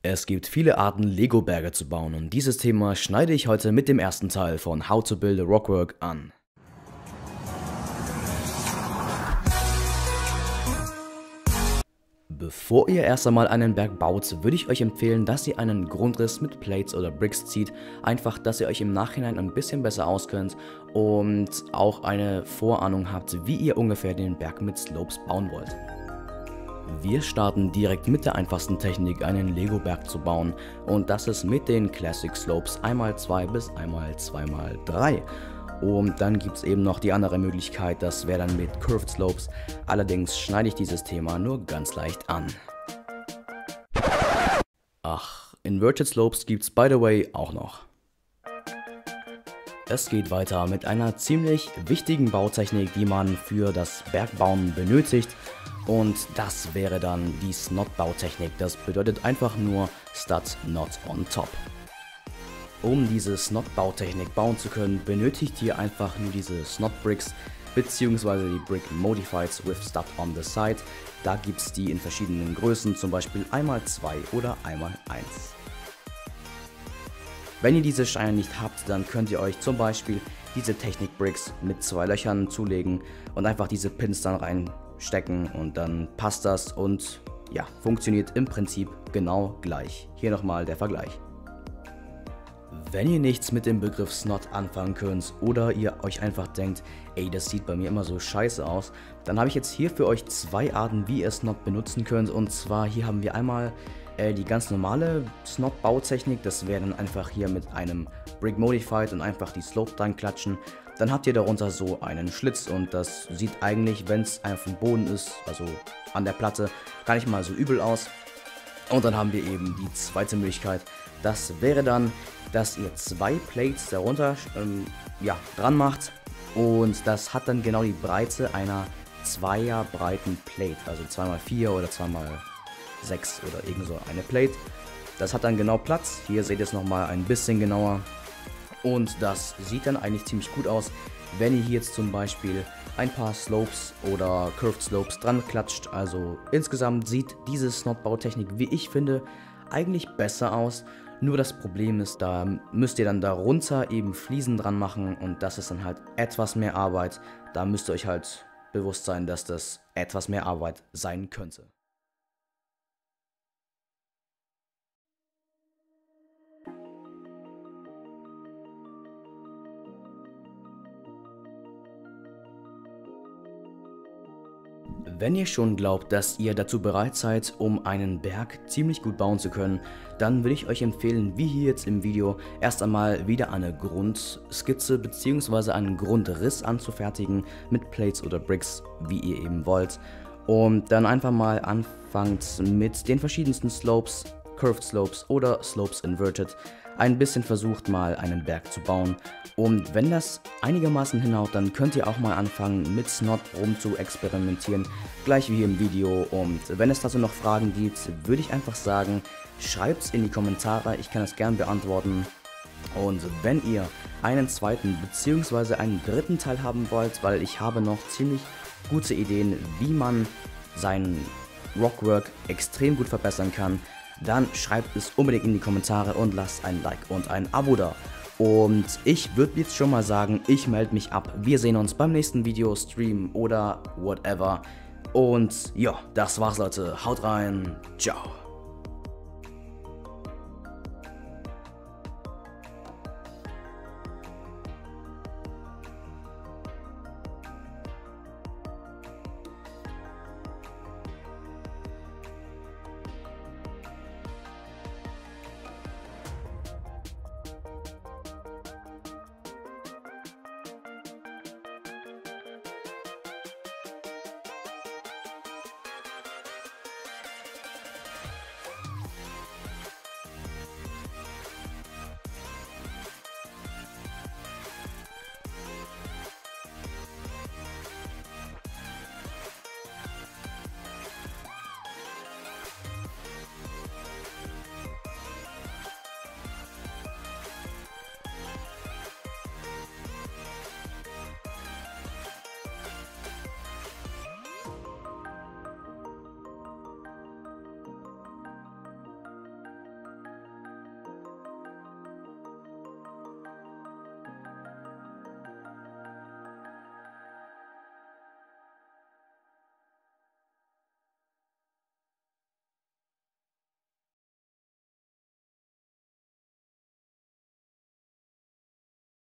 Es gibt viele Arten, Lego-Berge zu bauen und dieses Thema schneide ich heute mit dem ersten Teil von How to Build a Rockwork an. Bevor ihr erst einmal einen Berg baut, würde ich euch empfehlen, dass ihr einen Grundriss mit Plates oder Bricks zieht. Einfach, dass ihr euch im Nachhinein ein bisschen besser auskennt und auch eine Vorahnung habt, wie ihr ungefähr den Berg mit Slopes bauen wollt. Wir starten direkt mit der einfachsten Technik, einen Lego-Berg zu bauen, und das ist mit den Classic Slopes 1x2 bis 1x2x3. Und dann gibt es eben noch die andere Möglichkeit, das wäre dann mit Curved Slopes, allerdings schneide ich dieses Thema nur ganz leicht an. Ach, Inverted Slopes gibt's by the way auch noch. Es geht weiter mit einer ziemlich wichtigen Bautechnik, die man für das Bergbauen benötigt, und das wäre dann die Snot-Bautechnik. Das bedeutet einfach nur Stud Not on Top. Um diese Snot-Bautechnik bauen zu können, benötigt ihr einfach nur diese Snot-Bricks bzw. die Brick Modifieds with Stud on the Side. Da gibt es die in verschiedenen Größen, zum Beispiel 1x2 oder 1x1. Wenn ihr diese Steine nicht habt, dann könnt ihr euch zum Beispiel diese Technik-Bricks mit 2 Löchern zulegen und einfach diese Pins dann reinstecken und dann passt das und ja, funktioniert im Prinzip genau gleich. Hier nochmal der Vergleich. Wenn ihr nichts mit dem Begriff Snot anfangen könnt oder ihr euch einfach denkt, ey, das sieht bei mir immer so scheiße aus, dann habe ich jetzt hier für euch 2 Arten, wie ihr Snot benutzen könnt. Und zwar hier haben wir einmal die ganz normale Snot-Bautechnik, das wäre dann einfach hier mit einem Brick Modified und einfach die Slope dran klatschen. Dann habt ihr darunter so einen Schlitz und das sieht eigentlich, wenn es auf dem Boden ist, also an der Platte, gar nicht mal so übel aus. Und dann haben wir eben die zweite Möglichkeit, das wäre dann, dass ihr 2 Plates darunter dran macht, und das hat dann genau die Breite einer 2er breiten Plate, also 2x4 oder 2x6 oder irgend so eine Plate. Das hat dann genau Platz, hier seht ihr es nochmal ein bisschen genauer, und das sieht dann eigentlich ziemlich gut aus, wenn ihr hier jetzt zum Beispiel ein paar Slopes oder Curved Slopes dran klatscht. Also insgesamt sieht diese Snot-Bautechnik, wie ich finde, eigentlich besser aus. Nur das Problem ist, da müsst ihr dann darunter eben Fliesen dran machen und das ist dann halt etwas mehr Arbeit. Da müsst ihr euch halt bewusst sein, dass das etwas mehr Arbeit sein könnte. Wenn ihr schon glaubt, dass ihr dazu bereit seid, um einen Berg ziemlich gut bauen zu können, dann würde ich euch empfehlen, wie hier jetzt im Video, erst einmal wieder eine Grundskizze bzw. einen Grundriss anzufertigen mit Plates oder Bricks, wie ihr eben wollt. Und dann einfach mal anfangt mit den verschiedensten Slopes, Curved Slopes oder Slopes Inverted, ein bisschen versucht mal einen Berg zu bauen, und wenn das einigermaßen hinhaut, dann könnt ihr auch mal anfangen mit Snot rum zu experimentieren, gleich wie hier im Video. Und wenn es dazu noch Fragen gibt, würde ich einfach sagen, schreibt es in die Kommentare, ich kann es gern beantworten. Und wenn ihr einen zweiten bzw. einen dritten Teil haben wollt, weil ich habe noch ziemlich gute Ideen, wie man seinen Rockwork extrem gut verbessern kann, dann schreibt es unbedingt in die Kommentare und lasst ein Like und ein Abo da. Und ich würde jetzt schon mal sagen, ich melde mich ab. Wir sehen uns beim nächsten Video, Stream oder whatever. Und ja, das war's, Leute. Haut rein. Ciao.